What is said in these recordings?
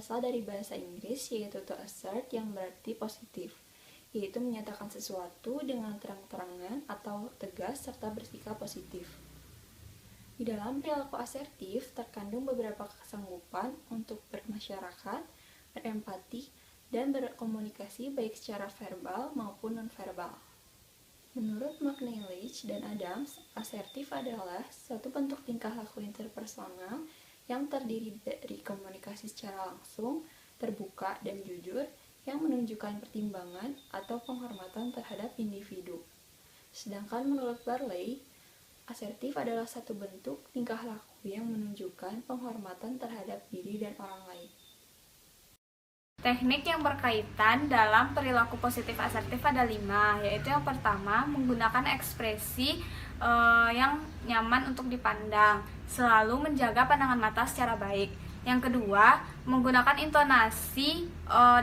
berasal dari bahasa Inggris yaitu to assert yang berarti positif, yaitu menyatakan sesuatu dengan terang-terangan atau tegas serta bersikap positif. Di dalam perilaku asertif terkandung beberapa kesanggupan untuk bermasyarakat, berempati, dan berkomunikasi baik secara verbal maupun nonverbal. Menurut McNeilich dan Adams, asertif adalah suatu bentuk tingkah laku interpersonal yang terdiri dari komunikasi secara langsung, terbuka, dan jujur yang menunjukkan pertimbangan atau penghormatan terhadap individu. Sedangkan menurut Barley, asertif adalah satu bentuk tingkah laku yang menunjukkan penghormatan terhadap diri dan orang lain. Teknik yang berkaitan dalam perilaku positif asertif ada 5, yaitu yang pertama, menggunakan ekspresi yang nyaman untuk dipandang, selalu menjaga pandangan mata secara baik. Yang kedua, menggunakan intonasi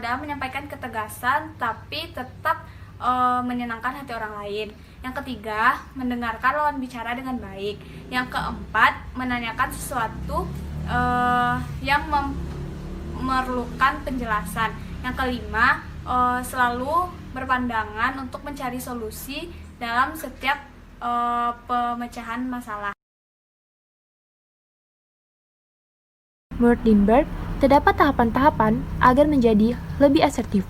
dalam menyampaikan ketegasan, tapi tetap menyenangkan hati orang lain. Yang ketiga, mendengarkan lawan bicara dengan baik. Yang keempat, menanyakan sesuatu yang memerlukan penjelasan. Yang kelima, selalu berpandangan untuk mencari solusi dalam setiap pemecahan masalah. Menurut Lindbergh, terdapat tahapan-tahapan agar menjadi lebih asertif.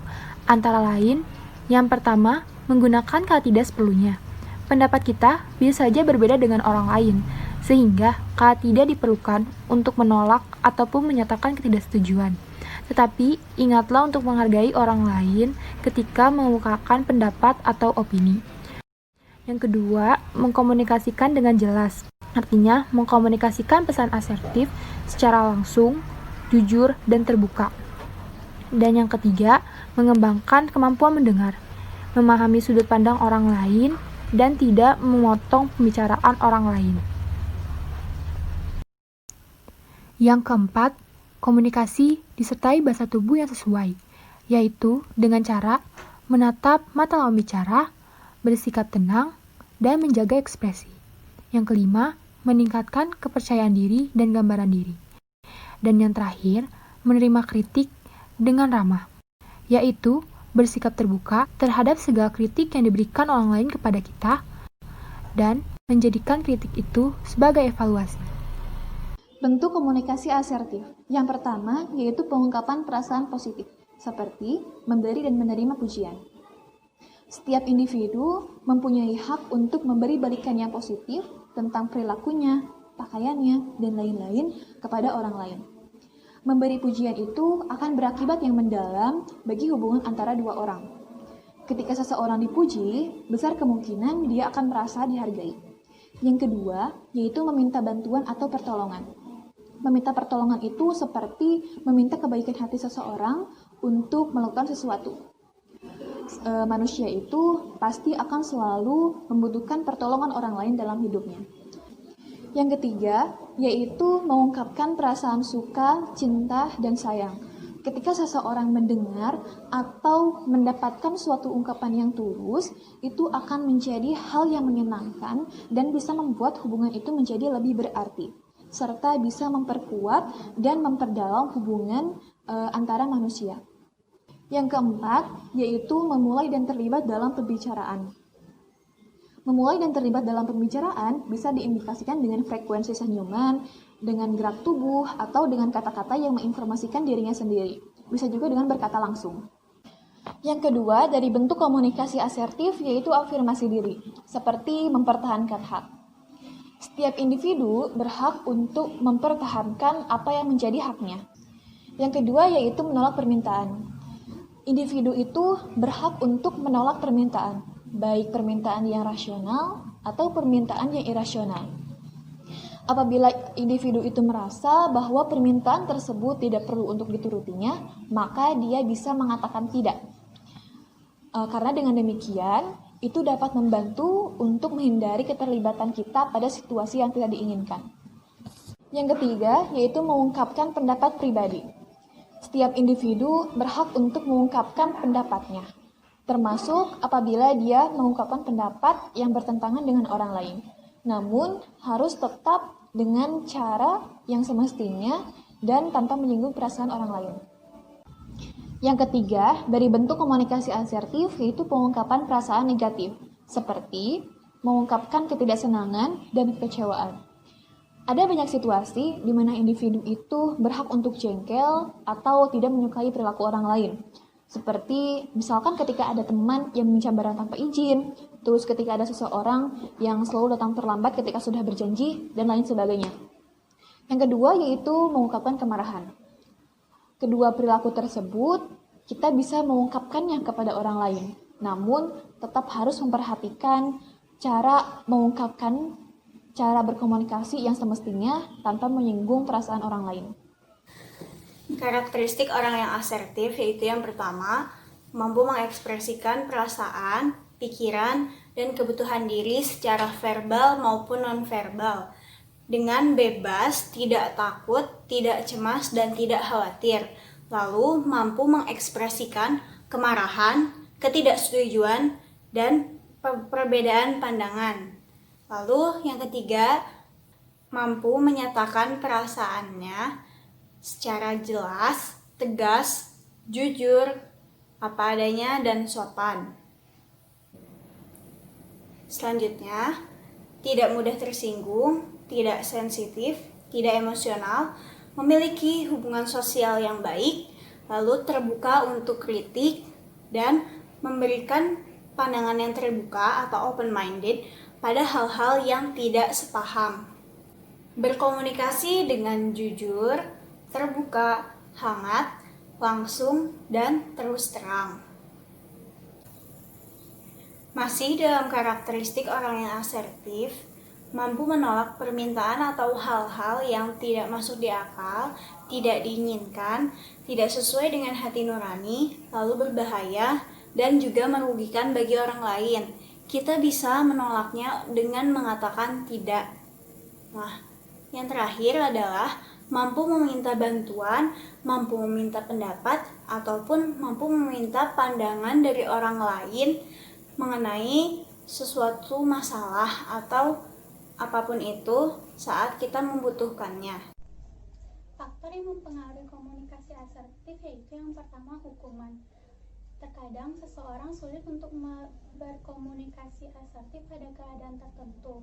Antara lain, yang pertama, menggunakan kata tidak seperlunya. Pendapat kita bisa saja berbeda dengan orang lain, sehingga kata tidak diperlukan untuk menolak ataupun menyatakan ketidaksetujuan. Tetapi, ingatlah untuk menghargai orang lain ketika mengemukakan pendapat atau opini. Yang kedua, mengkomunikasikan dengan jelas. Artinya, mengkomunikasikan pesan asertif secara langsung, jujur, dan terbuka. Dan yang ketiga, mengembangkan kemampuan mendengar, memahami sudut pandang orang lain, dan tidak memotong pembicaraan orang lain. Yang keempat, komunikasi disertai bahasa tubuh yang sesuai, yaitu dengan cara menatap mata lawan bicara, bersikap tenang, dan menjaga ekspresi. Yang kelima, meningkatkan kepercayaan diri dan gambaran diri. Dan yang terakhir, menerima kritik dengan ramah, yaitu bersikap terbuka terhadap segala kritik yang diberikan orang lain kepada kita, dan menjadikan kritik itu sebagai evaluasi. Bentuk komunikasi asertif. Yang pertama, yaitu pengungkapan perasaan positif, seperti memberi dan menerima pujian. Setiap individu mempunyai hak untuk memberi balikan yang positif tentang perilakunya, pakaiannya, dan lain-lain kepada orang lain. Memberi pujian itu akan berakibat yang mendalam bagi hubungan antara dua orang. Ketika seseorang dipuji, besar kemungkinan dia akan merasa dihargai. Yang kedua, yaitu meminta bantuan atau pertolongan. Meminta pertolongan itu seperti meminta kebaikan hati seseorang untuk melakukan sesuatu. Manusia itu pasti akan selalu membutuhkan pertolongan orang lain dalam hidupnya. Yang ketiga, yaitu mengungkapkan perasaan suka, cinta, dan sayang. Ketika seseorang mendengar atau mendapatkan suatu ungkapan yang tulus, itu akan menjadi hal yang menyenangkan dan bisa membuat hubungan itu menjadi lebih berarti, serta bisa memperkuat dan memperdalam hubungan antara manusia. Yang keempat, yaitu memulai dan terlibat dalam pembicaraan. Memulai dan terlibat dalam pembicaraan bisa diindikasikan dengan frekuensi senyuman, dengan gerak tubuh, atau dengan kata-kata yang menginformasikan dirinya sendiri. Bisa juga dengan berkata langsung. Yang kedua, dari bentuk komunikasi asertif yaitu afirmasi diri, seperti mempertahankan hak. Setiap individu berhak untuk mempertahankan apa yang menjadi haknya. Yang kedua, yaitu menolak permintaan. Individu itu berhak untuk menolak permintaan, baik permintaan yang rasional atau permintaan yang irasional. Apabila individu itu merasa bahwa permintaan tersebut tidak perlu untuk diturutinya, maka dia bisa mengatakan tidak. Karena dengan demikian, itu dapat membantu untuk menghindari keterlibatan kita pada situasi yang tidak diinginkan. Yang ketiga, yaitu mengungkapkan pendapat pribadi. Setiap individu berhak untuk mengungkapkan pendapatnya, termasuk apabila dia mengungkapkan pendapat yang bertentangan dengan orang lain. Namun, harus tetap dengan cara yang semestinya dan tanpa menyinggung perasaan orang lain. Yang ketiga, dari bentuk komunikasi asertif yaitu pengungkapan perasaan negatif, seperti mengungkapkan ketidaksenangan dan kekecewaan. Ada banyak situasi di mana individu itu berhak untuk jengkel atau tidak menyukai perilaku orang lain. Seperti misalkan ketika ada teman yang meminta barang tanpa izin, terus ketika ada seseorang yang selalu datang terlambat ketika sudah berjanji, dan lain sebagainya. Yang kedua yaitu mengungkapkan kemarahan. Kedua perilaku tersebut kita bisa mengungkapkannya kepada orang lain, namun tetap harus memperhatikan cara mengungkapkan, cara berkomunikasi yang semestinya tanpa menyinggung perasaan orang lain. Karakteristik orang yang asertif yaitu yang pertama, mampu mengekspresikan perasaan, pikiran, dan kebutuhan diri secara verbal maupun nonverbal dengan bebas, tidak takut, tidak cemas, dan tidak khawatir. Lalu mampu mengekspresikan kemarahan, ketidaksetujuan, dan perbedaan pandangan. Lalu yang ketiga, mampu menyatakan perasaannya secara jelas, tegas, jujur, apa adanya, dan sopan. Selanjutnya, tidak mudah tersinggung, tidak sensitif, tidak emosional, memiliki hubungan sosial yang baik, lalu terbuka untuk kritik, dan memberikan pandangan yang terbuka atau open-minded pada hal-hal yang tidak sepaham. Berkomunikasi dengan jujur, terbuka, hangat, langsung, dan terus terang. Masih dalam karakteristik orang yang asertif, mampu menolak permintaan atau hal-hal yang tidak masuk di akal, tidak diinginkan, tidak sesuai dengan hati nurani, lalu berbahaya, dan juga merugikan bagi orang lain. Kita bisa menolaknya dengan mengatakan tidak. Nah, yang terakhir adalah mampu meminta bantuan, mampu meminta pendapat, ataupun mampu meminta pandangan dari orang lain mengenai sesuatu masalah atau apapun itu saat kita membutuhkannya. Faktor yang mempengaruhi komunikasi asertif yaitu yang pertama hukuman. Terkadang seseorang sulit untuk berkomunikasi asertif pada keadaan tertentu.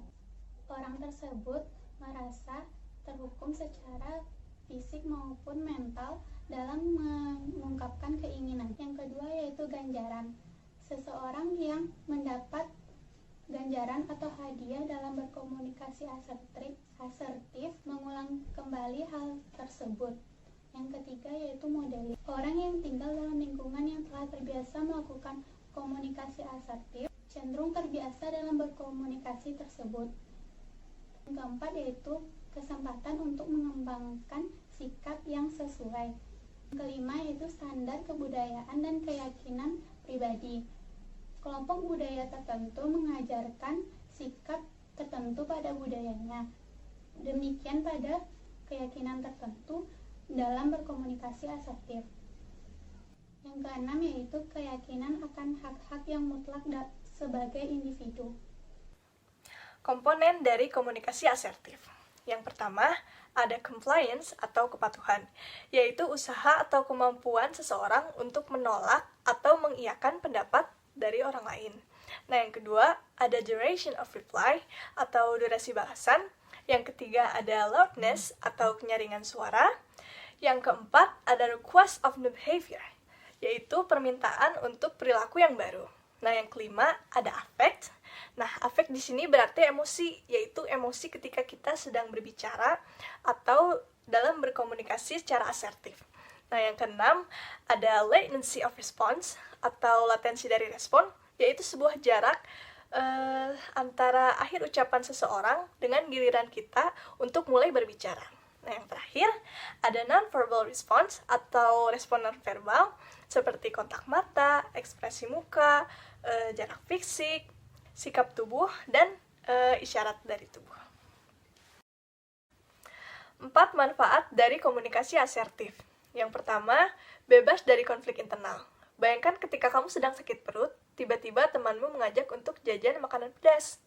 Orang tersebut merasa terhukum secara fisik maupun mental dalam mengungkapkan keinginan. Yang kedua yaitu ganjaran. Seseorang yang mendapat ganjaran atau hadiah dalam berkomunikasi asertif mengulang kembali hal tersebut. Yang ketiga yaitu modeling. Orang yang tinggal dalam lingkungan yang telah terbiasa melakukan komunikasi asertif cenderung terbiasa dalam berkomunikasi tersebut. Yang keempat yaitu kesempatan untuk mengembangkan sikap yang sesuai. Yang kelima yaitu standar kebudayaan dan keyakinan pribadi. Kelompok budaya tertentu mengajarkan sikap tertentu pada budayanya. Demikian pada keyakinan tertentu dalam berkomunikasi asertif. Yang keenam yaitu keyakinan akan hak-hak yang mutlak sebagai individu. Komponen dari komunikasi asertif. Yang pertama, ada compliance atau kepatuhan, yaitu usaha atau kemampuan seseorang untuk menolak atau mengiyakan pendapat dari orang lain. Nah, yang kedua, ada duration of reply atau durasi balasan. Yang ketiga, ada loudness atau kenyaringan suara. Yang keempat, ada request of new behavior, yaitu permintaan untuk perilaku yang baru. Nah, yang kelima, ada affect. Nah, affect di sini berarti emosi, yaitu emosi ketika kita sedang berbicara atau dalam berkomunikasi secara asertif. Nah, yang keenam, ada latency of response atau latensi dari respon, yaitu sebuah jarak antara akhir ucapan seseorang dengan giliran kita untuk mulai berbicara. Nah, yang terakhir, ada non-verbal response atau respon non-verbal, seperti kontak mata, ekspresi muka, jarak fisik, sikap tubuh, dan isyarat dari tubuh. 4 manfaat dari komunikasi asertif. Yang pertama, bebas dari konflik internal. Bayangkan ketika kamu sedang sakit perut, tiba-tiba temanmu mengajak untuk jajan makanan pedas.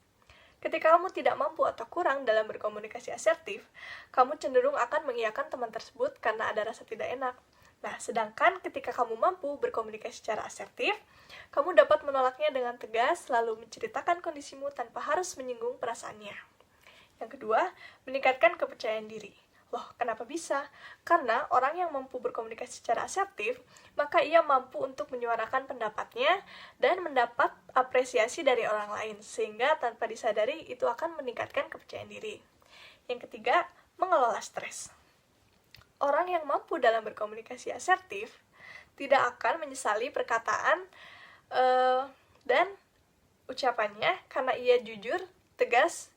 Ketika kamu tidak mampu atau kurang dalam berkomunikasi asertif, kamu cenderung akan mengiyakan teman tersebut karena ada rasa tidak enak. Nah, sedangkan ketika kamu mampu berkomunikasi secara asertif, kamu dapat menolaknya dengan tegas, lalu menceritakan kondisimu tanpa harus menyinggung perasaannya. Yang kedua, meningkatkan kepercayaan diri. Loh, kenapa bisa? Karena orang yang mampu berkomunikasi secara asertif, maka ia mampu untuk menyuarakan pendapatnya dan mendapat apresiasi dari orang lain, sehingga tanpa disadari itu akan meningkatkan kepercayaan diri. Yang ketiga, mengelola stres. Orang yang mampu dalam berkomunikasi asertif tidak akan menyesali perkataan dan ucapannya karena ia jujur, tegas,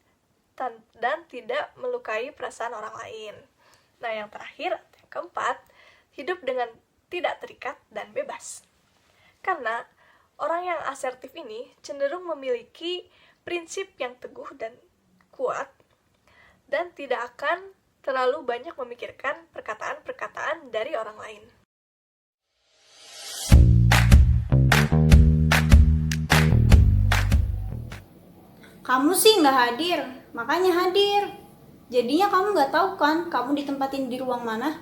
dan tidak melukai perasaan orang lain. Nah, yang terakhir, yang keempat, hidup dengan tidak terikat dan bebas. Karena orang yang asertif ini cenderung memiliki prinsip yang teguh dan kuat dan tidak akan terlalu banyak memikirkan perkataan-perkataan dari orang lain. Kamu sih nggak hadir, makanya hadir. Jadinya kamu nggak tahu kan kamu ditempatin di ruang mana?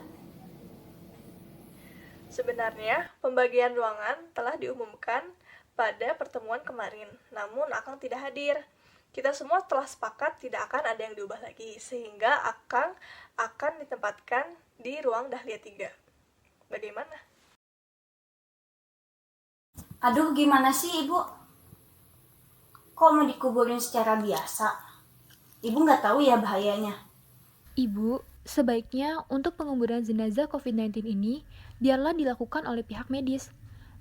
Sebenarnya, pembagian ruangan telah diumumkan pada pertemuan kemarin, namun Akang tidak hadir. Kita semua telah sepakat tidak akan ada yang diubah lagi, sehingga Akang akan ditempatkan di ruang Dahlia 3. Bagaimana? Aduh, gimana sih Ibu? Kok mau dikuburin secara biasa? Ibu nggak tahu ya bahayanya. Ibu, sebaiknya untuk penguburan jenazah COVID-19 ini biarlah dilakukan oleh pihak medis.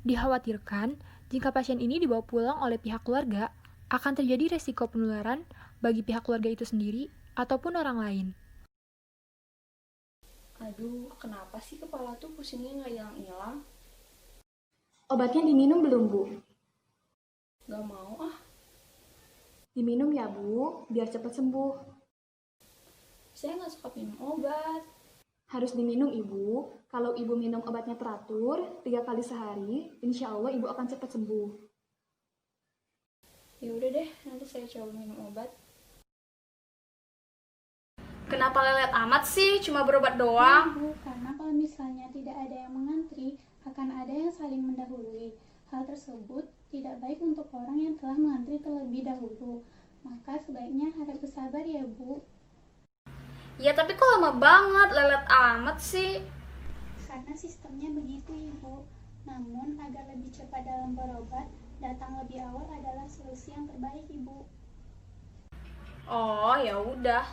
Dikhawatirkan jika pasien ini dibawa pulang oleh pihak keluarga, akan terjadi resiko penularan bagi pihak keluarga itu sendiri ataupun orang lain. Aduh, kenapa sih kepala tuh pusingnya nggak hilang-hilang? Obatnya diminum belum, Bu? Gak mau ah. Diminum ya, Bu, biar cepat sembuh. Saya nggak suka minum obat. Harus diminum, Ibu. Kalau Ibu minum obatnya teratur, 3 kali sehari, insya Allah Ibu akan cepat sembuh. Ya udah deh, nanti saya coba minum obat. Kenapa lelet amat sih? Cuma berobat doang. Bu, karena kalau misalnya tidak ada yang mengantri, akan ada yang saling mendahului. Hal tersebut tidak baik untuk orang yang telah mengantri terlebih dahulu. Maka sebaiknya harap bersabar ya, Bu. Ya tapi kok lama banget, lelet amat sih. Karena sistemnya begitu, Ibu. Namun, agar lebih cepat dalam berobat, datang lebih awal adalah solusi yang terbaik, Ibu. Oh, ya udah.